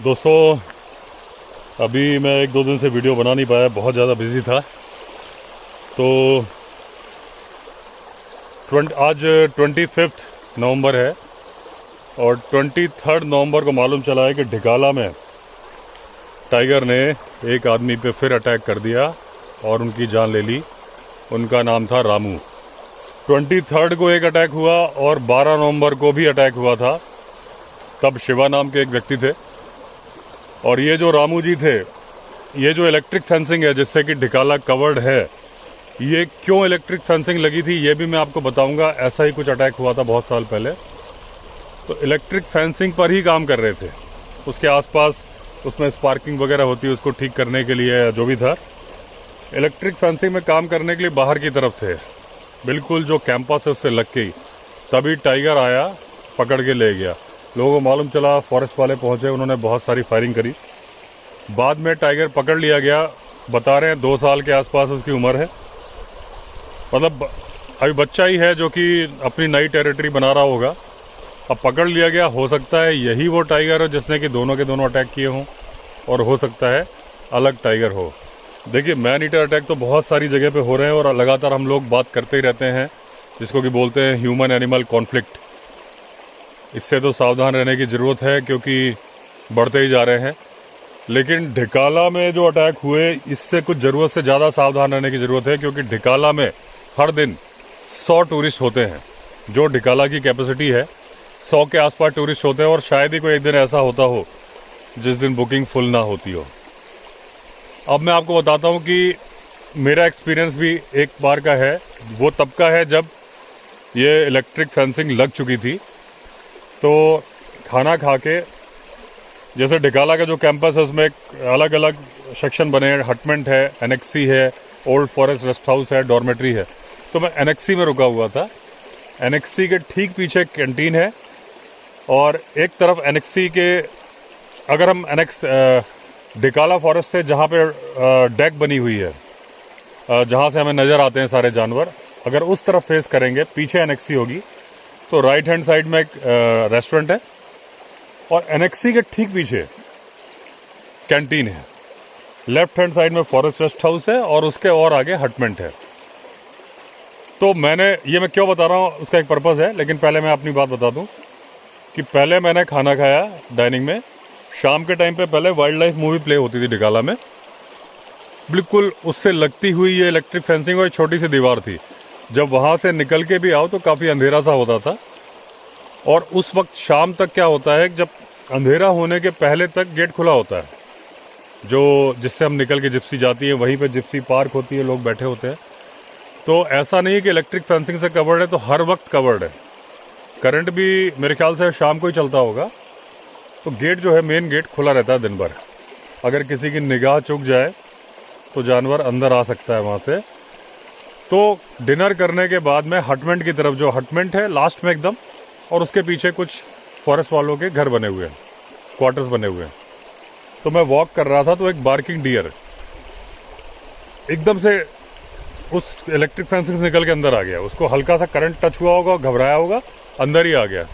दोस्तों, अभी मैं 1-2 दिन से वीडियो बना नहीं पाया, बहुत ज़्यादा बिजी था। तो आज 25 नवंबर है और 23 नवंबर को मालूम चला है कि ढिकाला में टाइगर ने एक आदमी पे फिर अटैक कर दिया और उनकी जान ले ली। उनका नाम था रामू। 23 को एक अटैक हुआ और 12 नवंबर को भी अटैक हुआ था। तब शिवा नाम के एक व्यक्ति थे और ये जो रामू जी थे, ये जो इलेक्ट्रिक फेंसिंग है जिससे कि ढिकाला कवर्ड है, ये क्यों इलेक्ट्रिक फेंसिंग लगी थी ये भी मैं आपको बताऊंगा। ऐसा ही कुछ अटैक हुआ था बहुत साल पहले। तो इलेक्ट्रिक फेंसिंग पर ही काम कर रहे थे। उसके आसपास उसमें स्पार्किंग वगैरह होती है, उसको ठीक करने के लिए जो भी था, इलेक्ट्रिक फेंसिंग में काम करने के लिए बाहर की तरफ थे, बिल्कुल जो कैंपस है उससे लग के ही। तभी टाइगर आया, पकड़ के ले गया। लोगों को मालूम चला, फॉरेस्ट वाले पहुंचे, उन्होंने बहुत सारी फायरिंग करी। बाद में टाइगर पकड़ लिया गया। बता रहे हैं 2 साल के आसपास उसकी उम्र है। मतलब अभी बच्चा ही है जो कि अपनी नई टेरिटरी बना रहा होगा। अब पकड़ लिया गया, हो सकता है यही वो टाइगर हो जिसने कि दोनों के दोनों अटैक किए हों, और हो सकता है अलग टाइगर हो। देखिए, मैन ईटर अटैक तो बहुत सारी जगह पे हो रहे हैं और लगातार हम लोग बात करते ही रहते हैं, जिसको कि बोलते हैं ह्यूमन एनिमल कॉन्फ्लिक्ट। इससे तो सावधान रहने की ज़रूरत है क्योंकि बढ़ते ही जा रहे हैं। लेकिन ढिकाला में जो अटैक हुए, इससे कुछ ज़रूरत से ज़्यादा सावधान रहने की ज़रूरत है, क्योंकि ढिकाला में हर दिन 100 टूरिस्ट होते हैं। जो ढिकाला की कैपेसिटी है, 100 के आसपास टूरिस्ट होते हैं और शायद ही कोई एक दिन ऐसा होता हो जिस दिन बुकिंग फुल ना होती हो। अब मैं आपको बताता हूँ कि मेरा एक्सपीरियंस भी एक बार का है। वो तब का है जब ये इलेक्ट्रिक फेंसिंग लग चुकी थी। तो खाना खा के, जैसे ढिकाला का जो कैंपस है उसमें अलग अलग सेक्शन बने हैं। हटमेंट है, एनेक्सी है, ओल्ड फॉरेस्ट रेस्ट हाउस है, डॉर्मेट्री है। तो मैं एनेक्सी में रुका हुआ था। एनेक्सी के ठीक पीछे कैंटीन है और एक तरफ एनेक्सी के, अगर हम ढिकाला फॉरेस्ट से जहाँ पे डेक बनी हुई है, जहाँ से हमें नज़र आते हैं सारे जानवर, अगर उस तरफ फेस करेंगे, पीछे एनेक्सी होगी, तो राइट हैंड साइड में एक रेस्टोरेंट है और एनेक्सी के ठीक पीछे कैंटीन है। लेफ्ट हैंड साइड में फॉरेस्ट रेस्ट हाउस है और उसके और आगे हटमेंट है। तो मैं क्यों बता रहा हूँ, उसका एक पर्पज़ है। लेकिन पहले मैं अपनी बात बता दूँ कि पहले मैंने खाना खाया डाइनिंग में। शाम के टाइम पे पहले वाइल्ड लाइफ मूवी प्ले होती थी ढिकाला में। बिल्कुल उससे लगती हुई ये इलेक्ट्रिक फेंसिंग और छोटी सी दीवार थी। जब वहाँ से निकल के भी आओ तो काफ़ी अंधेरा सा होता था। और उस वक्त शाम तक क्या होता है, जब अंधेरा होने के पहले तक गेट खुला होता है, जो जिससे हम निकल के जिप्सी जाती है, वहीं पे जिप्सी पार्क होती है, लोग बैठे होते हैं। तो ऐसा नहीं है कि इलेक्ट्रिक फेंसिंग से कवर्ड है, तो हर वक्त कवर्ड है। करंट भी मेरे ख्याल से शाम को ही चलता होगा। तो गेट जो है, मेन गेट खुला रहता है दिन भर। अगर किसी की निगाह चूक जाए तो जानवर अंदर आ सकता है वहाँ से। तो डिनर करने के बाद में हटमेंट की तरफ, जो हटमेंट है लास्ट में एकदम, और उसके पीछे कुछ फॉरेस्ट वालों के घर बने हुए हैं, क्वार्टर्स बने हुए हैं। तो मैं वॉक कर रहा था तो एक बार्किंग डियर एकदम से उस इलेक्ट्रिक फेंसिंग से निकल के अंदर आ गया। उसको हल्का सा करंट टच हुआ होगा, घबराया होगा, अंदर ही आ गया।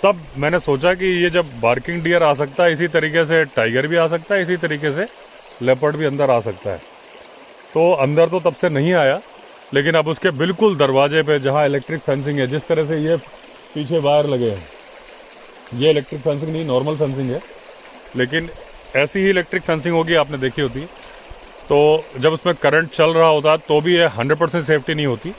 तब मैंने सोचा कि ये जब बार्किंग डियर आ सकता है, इसी तरीके से टाइगर भी आ सकता है, इसी तरीके से लेपर्ड भी अंदर आ सकता है। तो अंदर तो तब से नहीं आया, लेकिन अब उसके बिल्कुल दरवाजे पे जहाँ इलेक्ट्रिक फेंसिंग है, जिस तरह से ये पीछे वायर लगे हैं, ये इलेक्ट्रिक फेंसिंग नहीं, नॉर्मल फेंसिंग है, लेकिन ऐसी ही इलेक्ट्रिक फेंसिंग होगी, आपने देखी होती। तो जब उसमें करंट चल रहा होता है तो भी ये 100% सेफ्टी नहीं होती।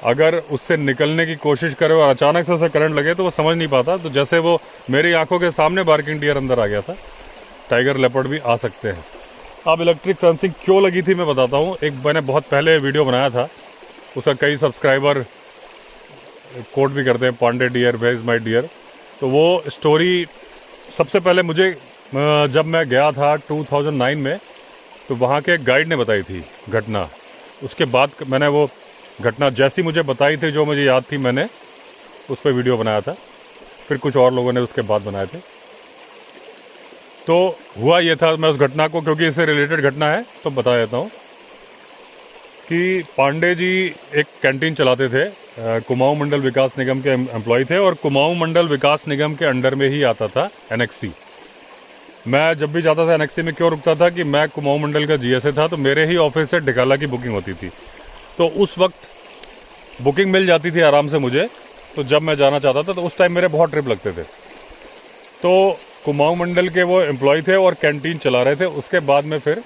अगर उससे निकलने की कोशिश करे और अचानक से उसे करंट लगे तो वो समझ नहीं पाता। तो जैसे वो मेरी आंखों के सामने बार्किंग डियर अंदर आ गया था, टाइगर लेपर्ड भी आ सकते हैं। अब इलेक्ट्रिक फेंसिंग क्यों लगी थी मैं बताता हूँ। एक मैंने बहुत पहले वीडियो बनाया था, उसका कई सब्सक्राइबर कोट भी करते हैं, Pandey dear where is my dear. तो वो स्टोरी सबसे पहले मुझे, जब मैं गया था 2009 में, तो वहाँ के गाइड ने बताई थी घटना। उसके बाद मैंने वो घटना जैसी मुझे बताई थी, जो मुझे याद थी, मैंने उस पर वीडियो बनाया था। फिर कुछ और लोगों ने उसके बाद बनाए थे। तो हुआ ये था, मैं उस घटना को, क्योंकि इससे रिलेटेड घटना है तो बता देता हूँ कि पांडे जी एक कैंटीन चलाते थे। कुमाऊं मंडल विकास निगम के एम्प्लॉय थे और कुमाऊं मंडल विकास निगम के अंडर में ही आता था एनेक्सी। मैं जब भी जाता था एनएक्सी में क्यों रुकता था कि मैं कुमाऊं मंडल का जीएसए था, तो मेरे ही ऑफिस से ढिकाला की बुकिंग होती थी, तो उस वक्त बुकिंग मिल जाती थी आराम से मुझे। तो जब मैं जाना चाहता था तो उस टाइम मेरे बहुत ट्रिप लगते थे। तो कुमाऊं मंडल के वो एम्प्लॉय थे और कैंटीन चला रहे थे। उसके बाद में फिर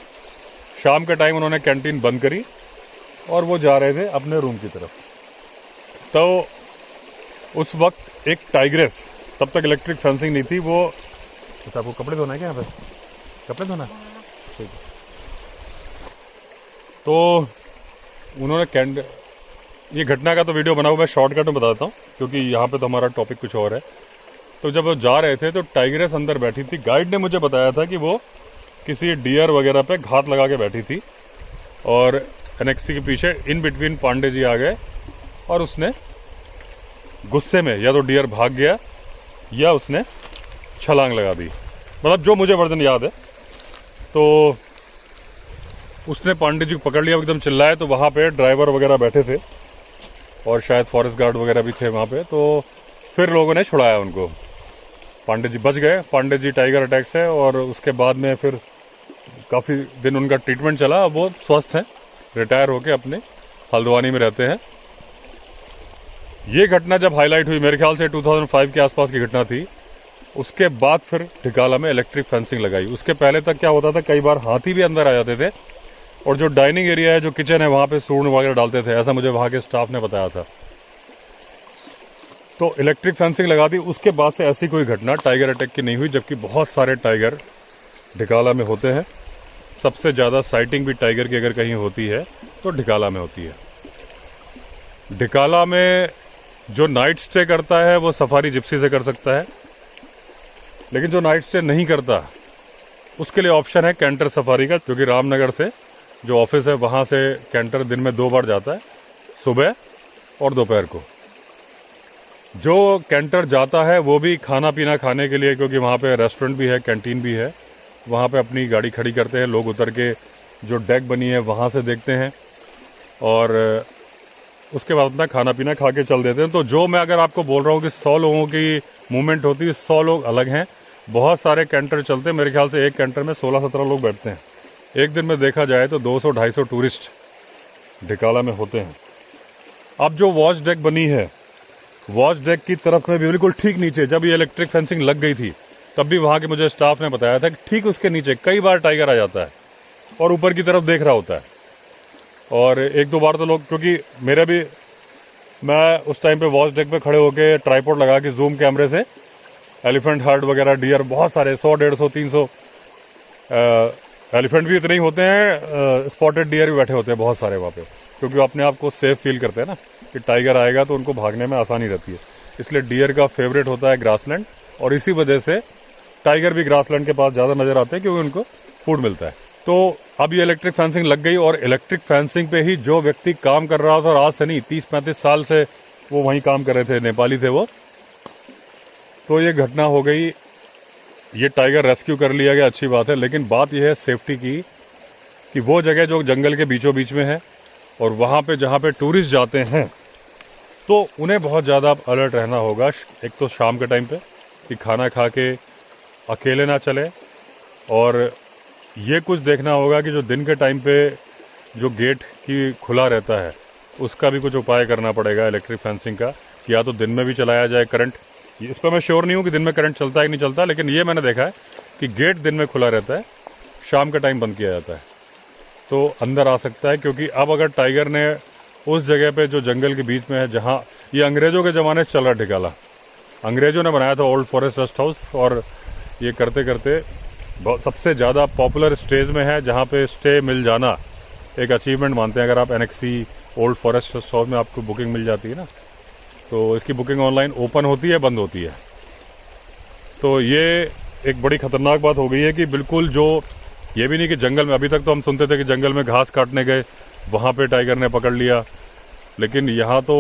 शाम के टाइम उन्होंने कैंटीन बंद करी और वो जा रहे थे अपने रूम की तरफ। तो उस वक्त एक टाइग्रेस, तब तक इलेक्ट्रिक फेंसिंग नहीं थी, वो आपको कपड़े धोना है क्या? यहाँ पे कपड़े धोना है, ठीक है। तो उन्होंने ये घटना का तो वीडियो बना हुआ, मैं शॉर्टकट में बताता हूँ क्योंकि यहाँ पे तो हमारा टॉपिक कुछ और है। तो जब वो जा रहे थे तो टाइग्रेस अंदर बैठी थी। गाइड ने मुझे बताया था कि वो किसी डियर वगैरह पे घात लगा के बैठी थी और एनएक्सी के पीछे इन बिटवीन पांडे जी आ गए और उसने गुस्से में या तो डियर भाग गया या उसने छलांग लगा दी, मतलब जो मुझे वर्जन याद है। तो उसने पांडे जी को पकड़ लिया, एकदम चिल्लाए। तो वहाँ पे ड्राइवर वगैरह बैठे थे और शायद फॉरेस्ट गार्ड वगैरह भी थे वहाँ पे। तो फिर लोगों ने छुड़ाया उनको, पांडे जी बच गए। पांडे जी टाइगर अटैक से, और उसके बाद में फिर काफ़ी दिन उनका ट्रीटमेंट चला। अब वो स्वस्थ हैं, रिटायर होके अपने हल्द्वानी में रहते हैं। ये घटना जब हाईलाइट हुई, मेरे ख्याल से 2005 के आसपास की घटना थी। उसके बाद फिर ढिकाला में इलेक्ट्रिक फेंसिंग लगाई। उसके पहले तक क्या होता था, कई बार हाथी भी अंदर आ जाते थे और जो डाइनिंग एरिया है, जो किचन है, वहाँ पे सूंड वगैरह डालते थे, ऐसा मुझे वहाँ के स्टाफ ने बताया था। तो इलेक्ट्रिक फेंसिंग लगा दी। उसके बाद से ऐसी कोई घटना टाइगर अटैक की नहीं हुई, जबकि बहुत सारे टाइगर ढिकाला में होते हैं। सबसे ज़्यादा साइटिंग भी टाइगर की अगर कहीं होती है तो ढिकाला में होती है। ढिकाला में जो नाइट स्टे करता है वो सफारी जिप्सी से कर सकता है, लेकिन जो नाइट स्टे नहीं करता उसके लिए ऑप्शन है कैंटर सफारी का, क्योंकि रामनगर से जो ऑफिस है वहाँ से कैंटर दिन में 2 बार जाता है, सुबह और दोपहर को। जो कैंटर जाता है वो भी खाना पीना खाने के लिए, क्योंकि वहाँ पे रेस्टोरेंट भी है, कैंटीन भी है, वहाँ पे अपनी गाड़ी खड़ी करते हैं लोग, उतर के जो डेक बनी है वहाँ से देखते हैं और उसके बाद अपना खाना पीना खा के चल देते हैं। तो जो मैं अगर आपको बोल रहा हूँ कि 100 लोगों की मूवमेंट होती है, 100 लोग अलग हैं। बहुत सारे कैंटर चलते हैं, मेरे ख्याल से एक कैंटर में 16-17 लोग बैठते हैं। एक दिन में देखा जाए तो 200-250 टूरिस्ट ढिकाला में होते हैं। अब जो वॉच डेक बनी है, वॉच डेक की तरफ में बिल्कुल ठीक नीचे, जब ये इलेक्ट्रिक फेंसिंग लग गई थी तब भी वहाँ के मुझे स्टाफ ने बताया था कि ठीक उसके नीचे कई बार टाइगर आ जाता है और ऊपर की तरफ देख रहा होता है। और 1-2 बार तो लोग, क्योंकि मैं उस टाइम पे वॉच डेक पे खड़े होके ट्राइपॉड लगा के जूम कैमरे से एलिफेंट हर्ड वगैरह, डियर बहुत सारे 100, 150, 300 एलिफेंट भी इतने ही होते हैं, स्पॉटेड डियर भी बैठे होते हैं बहुत सारे वहाँ पे, क्योंकि वो अपने आप को सेफ फील करते हैं ना कि टाइगर आएगा तो उनको भागने में आसानी रहती है। इसलिए डियर का फेवरेट होता है ग्रासलैंड, और इसी वजह से टाइगर भी ग्रासलैंड के पास ज़्यादा नजर आते हैं क्योंकि उनको फूड मिलता है। तो अब ये इलेक्ट्रिक फेंसिंग लग गई और इलेक्ट्रिक फेंसिंग पे ही जो व्यक्ति काम कर रहा था, और आज से नहीं 30-35 साल से वो वहीं काम कर रहे थे, नेपाली थे वो। तो ये घटना हो गई, ये टाइगर रेस्क्यू कर लिया गया, अच्छी बात है। लेकिन बात यह है सेफ्टी की, कि वो जगह जो जंगल के बीचों बीच में है और वहाँ पे जहाँ पे टूरिस्ट जाते हैं, तो उन्हें बहुत ज़्यादा अलर्ट रहना होगा। एक तो शाम के टाइम पे कि खाना खा के अकेले ना चले, और ये कुछ देखना होगा कि जो दिन के टाइम पे जो गेट की खुला रहता है उसका भी कुछ उपाय करना पड़ेगा इलेक्ट्रिक फेंसिंग का, कि या तो दिन में भी चलाया जाए करंट। इस पर मैं श्योर नहीं हूँ कि दिन में करंट चलता है कि नहीं चलता, लेकिन ये मैंने देखा है कि गेट दिन में खुला रहता है, शाम के टाइम बंद किया जाता है, तो अंदर आ सकता है। क्योंकि अब अगर टाइगर ने उस जगह पे जो जंगल के बीच में है, जहाँ ये अंग्रेज़ों के ज़माने से चल रहा ढिकाला, अंग्रेज़ों ने बनाया था ओल्ड फॉरेस्ट रेस्ट हाउस, और ये करते करते सबसे ज़्यादा पॉपुलर स्टेज में है, जहाँ पे स्टे मिल जाना एक अचीवमेंट मानते हैं। अगर आप annexe old forest rest house में आपको बुकिंग मिल जाती है ना, तो इसकी बुकिंग ऑनलाइन ओपन होती है, बंद होती है। तो ये एक बड़ी खतरनाक बात हो गई है कि बिल्कुल जो ये भी नहीं कि जंगल में, अभी तक तो हम सुनते थे कि जंगल में घास काटने गए, वहाँ पे टाइगर ने पकड़ लिया, लेकिन यहाँ तो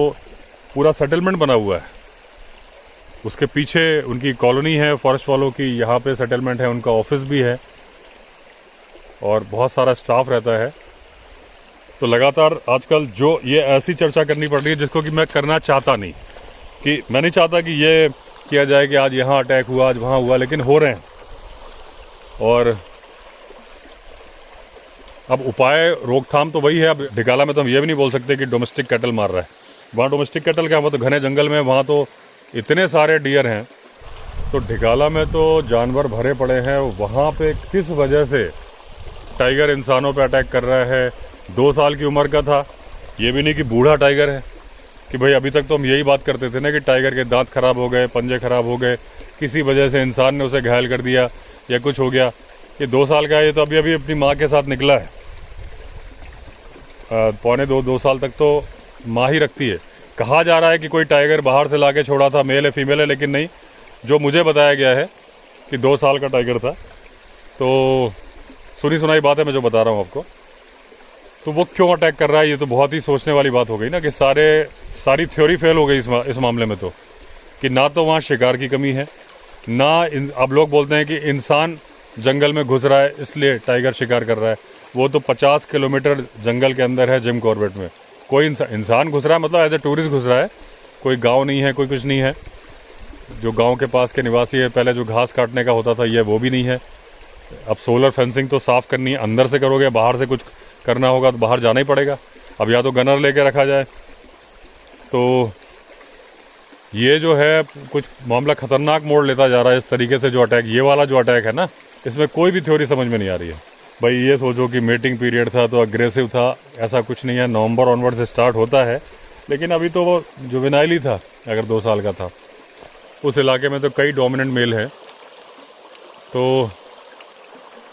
पूरा सेटलमेंट बना हुआ है, उसके पीछे उनकी कॉलोनी है फॉरेस्ट वालों की, यहाँ पे सेटलमेंट है, उनका ऑफिस भी है और बहुत सारा स्टाफ रहता है। तो लगातार आजकल जो ये ऐसी चर्चा करनी पड़ रही है जिसको कि मैं करना चाहता नहीं, कि मैं नहीं चाहता कि ये किया जाए कि आज यहाँ अटैक हुआ, आज वहाँ हुआ, लेकिन हो रहे हैं। और अब उपाय रोकथाम तो वही है। अब ढिकाला में तो हम ये भी नहीं बोल सकते कि डोमेस्टिक कैटल मार रहा है। वहाँ डोमेस्टिक कैटल क्या, वो तो घने जंगल में, वहाँ तो इतने सारे डियर हैं। तो ढिकाला में तो जानवर भरे पड़े हैं। वहाँ पे किस वजह से टाइगर इंसानों पे अटैक कर रहा है। 2 साल की उम्र का था, ये भी नहीं कि बूढ़ा टाइगर है। कि भाई अभी तक तो हम यही बात करते थे ना कि टाइगर के दांत खराब हो गए, पंजे खराब हो गए, किसी वजह से इंसान ने उसे घायल कर दिया या कुछ हो गया। ये 2 साल का है, ये तो अभी अभी अपनी माँ के साथ निकला है। पौने 2 साल तक तो माँ ही रखती है। कहा जा रहा है कि कोई टाइगर बाहर से लाके छोड़ा था, मेल है फीमेल है, लेकिन नहीं, जो मुझे बताया गया है कि 2 साल का टाइगर था। तो सुनी सुनाई बात है मैं जो बता रहा हूँ आपको। तो वो क्यों अटैक कर रहा है, ये तो बहुत ही सोचने वाली बात हो गई ना कि सारी थ्योरी फेल हो गई इस मामले में। तो कि ना तो वहाँ शिकार की कमी है, ना अब लोग बोलते हैं कि इंसान जंगल में घुस रहा है इसलिए टाइगर शिकार कर रहा है। वो तो 50 किलोमीटर जंगल के अंदर है जिम कॉर्बेट में। कोई इंसान घुस रहा है, मतलब एज ए टूरिस्ट घुस रहा है। कोई गांव नहीं है, कोई कुछ नहीं है। जो गांव के पास के निवासी है, पहले जो घास काटने का होता था, ये वो भी नहीं है। अब सोलर फेंसिंग तो साफ़ करनी है, अंदर से करोगे, बाहर से कुछ करना होगा तो बाहर जाना ही पड़ेगा। अब या तो गनर लेके रखा जाए। तो ये जो है कुछ मामला ख़तरनाक मोड़ लेता जा रहा है इस तरीके से। जो अटैक, ये वाला जो अटैक है ना, इसमें कोई भी थ्योरी समझ में नहीं आ रही है। भाई ये सोचो कि मीटिंग पीरियड था तो अग्रेसिव था, ऐसा कुछ नहीं है। नवंबर ऑनवर्ड से स्टार्ट होता है, लेकिन अभी तो वो जुवेनाइल ही था। अगर 2 साल का था, उस इलाके में तो कई डोमिनेंट मेल हैं। तो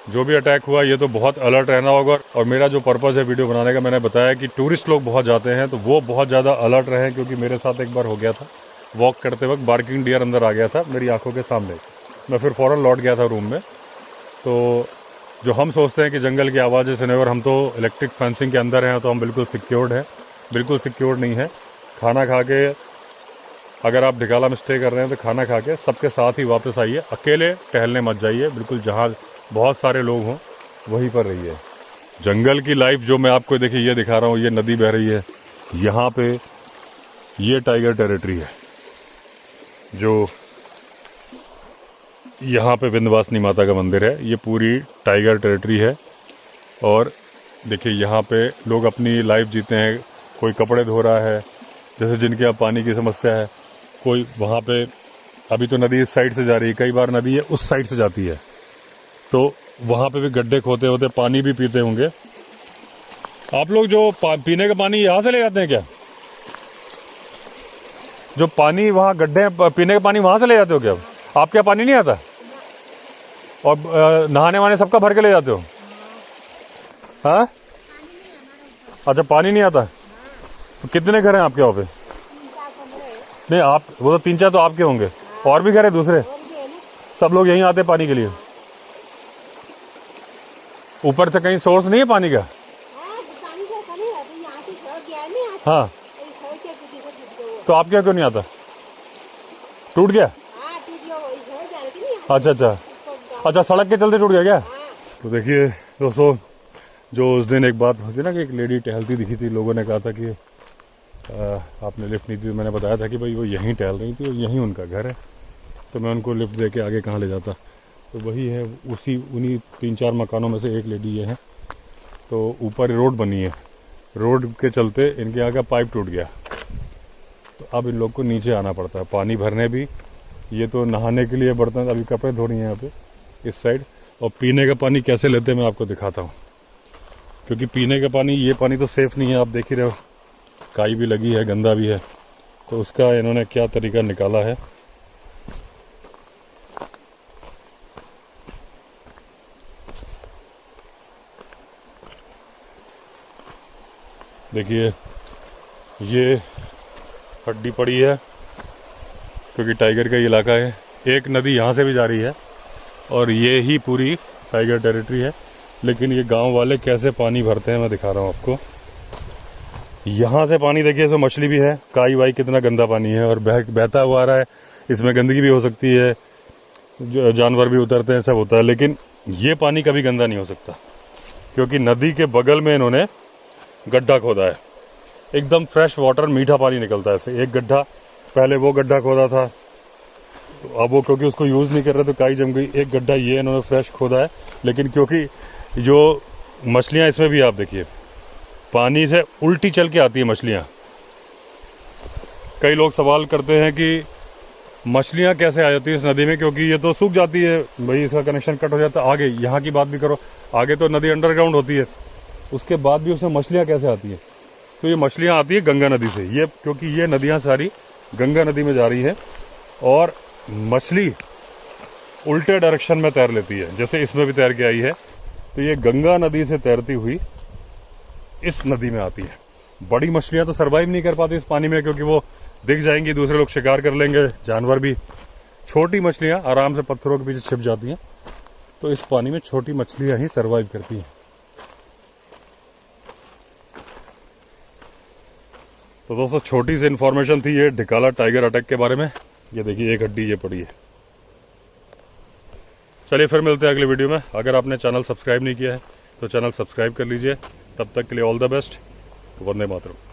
जो भी अटैक हुआ, ये तो बहुत अलर्ट रहना होगा। और मेरा जो पर्पज़ है वीडियो बनाने का, मैंने बताया कि टूरिस्ट लोग बहुत जाते हैं, तो वो बहुत ज़्यादा अलर्ट रहें। क्योंकि मेरे साथ एक बार हो गया था, वॉक करते वक्त बार्किंग डियर अंदर आ गया था मेरी आंखों के सामने। मैं फिर फ़ौरन लौट गया था रूम में। तो जो हम सोचते हैं कि जंगल की आवाज़ें सुने और हम तो इलेक्ट्रिक फेंसिंग के अंदर हैं तो हम बिल्कुल सिक्योर्ड हैं, बिल्कुल सिक्योर्ड नहीं है। खाना खा के, अगर आप ढिकाला में स्टे कर रहे हैं तो खाना खा के सबके साथ ही वापस आइए। अकेले टहलने मत जाइए, बिल्कुल जहाँ बहुत सारे लोग हों वहीं पर रहिए। जंगल की लाइफ जो मैं आपको देखिए ये दिखा रहा हूँ, ये नदी बह रही है यहाँ पे, ये टाइगर टेरिटरी है। जो यहाँ पे विंध्यवासिनी माता का मंदिर है, ये पूरी टाइगर टेरिटरी है। और देखिए यहाँ पे लोग अपनी लाइफ जीते हैं। कोई कपड़े धो रहा है, जैसे जिनके यहाँ पानी की समस्या है। कोई वहाँ पे, अभी तो नदी इस साइड से जा रही है, कई बार नदी है उस साइड से जाती है, तो वहाँ पे भी गड्ढे खोते होते पानी भी पीते होंगे। आप लोग जो पीने का पानी यहाँ से ले जाते हैं क्या? जो पानी वहाँ गड्ढे पीने का पानी वहाँ से ले जाते हो क्या? आपके यहाँ पानी नहीं आता? और नहाने वाने सबका भर के ले जाते हो? हाँ, अच्छा, पानी नहीं आता। तो कितने घर हैं आपके वहाँ पे? नहीं, आप वो तो 3-4 तो आपके होंगे, और भी घर है दूसरे? सब लोग यहीं आते पानी के लिए? ऊपर से कहीं सोर्स नहीं है पानी का? हाँ, तो आपके यहाँ क्यों नहीं आता? टूट गया? अच्छा अच्छा अच्छा, सड़क के चलते टूट गया क्या? तो देखिए दोस्तों, जो उस दिन एक बात होती ना कि एक लेडी टहलती दिखी थी, लोगों ने कहा था कि आपने लिफ्ट नहीं दी। मैंने बताया था कि भाई वो यहीं टहल रही थी और यहीं उनका घर है, तो मैं उनको लिफ्ट दे के आगे कहाँ ले जाता। तो वही है, उन्हीं 3-4 मकानों में से एक लेडी ये है। तो ऊपर रोड बनी है, रोड के चलते इनके यहाँ का पाइप टूट गया, तो अब इन लोग को नीचे आना पड़ता है पानी भरने भी। ये तो नहाने के लिए बर्तन, अभी कपड़े धो रही हैं यहाँ पे इस साइड। और पीने का पानी कैसे लेते हैं मैं आपको दिखाता हूँ, क्योंकि पीने का पानी, ये पानी तो सेफ़ नहीं है। आप देख ही रहे हो, काई भी लगी है, गंदा भी है। तो उसका इन्होंने क्या तरीका निकाला है, देखिए। ये हड्डी पड़ी है क्योंकि टाइगर का इलाका है। एक नदी यहाँ से भी जा रही है और ये ही पूरी टाइगर टेरिटरी है। लेकिन ये गांव वाले कैसे पानी भरते हैं मैं दिखा रहा हूँ आपको। यहाँ से पानी देखिए, इसमें मछली भी है, काई वाई, कितना गंदा पानी है और बहता हुआ आ रहा है। इसमें गंदगी भी हो सकती है, जानवर भी उतरते हैं, सब होता है। लेकिन ये पानी कभी गंदा नहीं हो सकता क्योंकि नदी के बगल में इन्होंने गड्ढा खोदा है। एकदम फ्रेश वाटर, मीठा पानी निकलता है ऐसे। एक गड्ढा, पहले वो गड्ढा खोदा था, अब वो क्योंकि उसको यूज़ नहीं कर रहे तो काई जम गई। एक गड्ढा ये इन्होंने फ्रेश खोदा है, लेकिन क्योंकि जो मछलियाँ इसमें भी आप देखिए पानी से उल्टी चल के आती है मछलियाँ। कई लोग सवाल करते हैं कि मछलियाँ कैसे आ जाती है इस नदी में, क्योंकि ये तो सूख जाती है भाई, इसका कनेक्शन कट हो जाता है। आगे यहाँ की बात भी करो, आगे तो नदी अंडरग्राउंड होती है, उसके बाद भी उसमें मछलियाँ कैसे आती है? तो ये मछलियाँ आती है गंगा नदी से। ये क्योंकि ये नदियाँ सारी गंगा नदी में जा रही है और मछली उल्टे डायरेक्शन में तैर लेती है, जैसे इसमें भी तैर के आई है। तो ये गंगा नदी से तैरती हुई इस नदी में आती है। बड़ी मछलियाँ तो सर्वाइव नहीं कर पाती इस पानी में, क्योंकि वो दिख जाएंगी, दूसरे लोग शिकार कर लेंगे, जानवर भी। छोटी मछलियाँ आराम से पत्थरों के पीछे छिप जाती हैं। तो इस पानी में छोटी मछलियाँ ही सर्वाइव करती हैं। तो दोस्तों छोटी सी इन्फॉर्मेशन थी ये ढिकाला टाइगर अटैक के बारे में। ये देखिए एक हड्डी ये पड़ी है। चलिए फिर मिलते हैं अगले वीडियो में। अगर आपने चैनल सब्सक्राइब नहीं किया है तो चैनल सब्सक्राइब कर लीजिए। तब तक के लिए all the best. Vande Mataram.